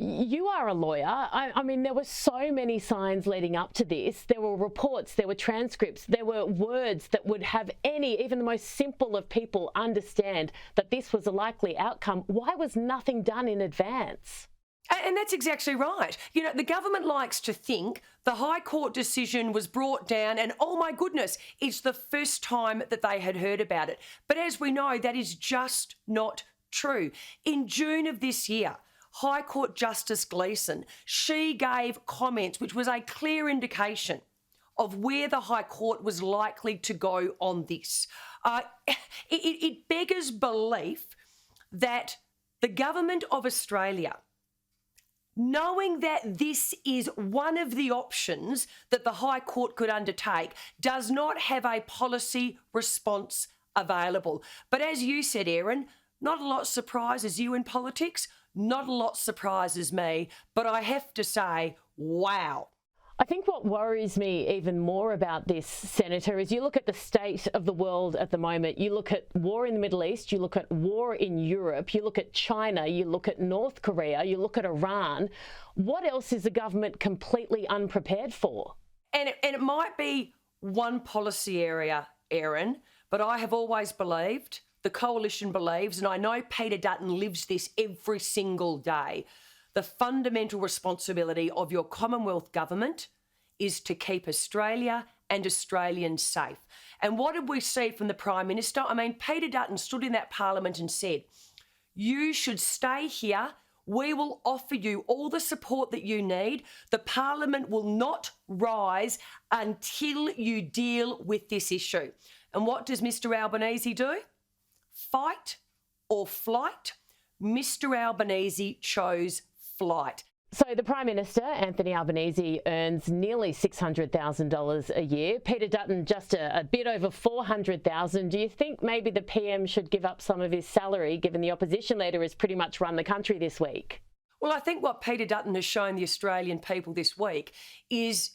You are a lawyer. I mean, there were so many signs leading up to this. There were reports, there were transcripts, there were words that would have even the most simple of people understand that this was a likely outcome. Why was nothing done in advance? And that's exactly right. You know, the government likes to think the High Court decision was brought down and, oh my goodness, it's the first time that they had heard about it. But as we know, that is just not true. In June of this year, High Court Justice Gleeson, she gave comments which was a clear indication of where the High Court was likely to go on this. It beggars belief that the government of Australia, knowing that this is one of the options that the High Court could undertake, does not have a policy response available. But as you said, Erin, not a lot surprises you in politics, not a lot surprises me, but I have to say, wow. I think what worries me even more about this, Senator, is you look at the state of the world at the moment. You look at war in the Middle East, you look at war in Europe, you look at China, you look at North Korea, you look at Iran. What else is the government completely unprepared for? And it might be one policy area, Erin, but I have always believed, the Coalition believes, and I know Peter Dutton lives this every single day, the fundamental responsibility of your Commonwealth government is to keep Australia and Australians safe. And what did we see from the Prime Minister? I mean, Peter Dutton stood in that Parliament and said, you should stay here. We will offer you all the support that you need. The Parliament will not rise until you deal with this issue. And what does Mr Albanese do? Fight or flight? Mr Albanese chose flight. So the Prime Minister, Anthony Albanese, earns nearly $600,000 a year. Peter Dutton just a bit over $400,000. Do you think maybe the PM should give up some of his salary, given the opposition leader has pretty much run the country this week? Well, I think what Peter Dutton has shown the Australian people this week is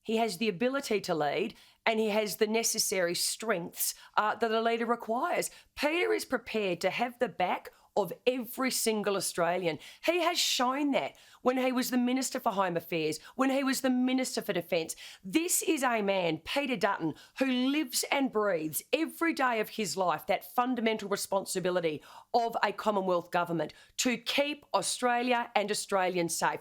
he has the ability to lead and he has the necessary strengths that a leader requires. Peter is prepared to have the back of every single Australian. He has shown that when he was the Minister for Home Affairs, when he was the Minister for Defence. This is a man, Peter Dutton, who lives and breathes every day of his life that fundamental responsibility of a Commonwealth government to keep Australia and Australians safe.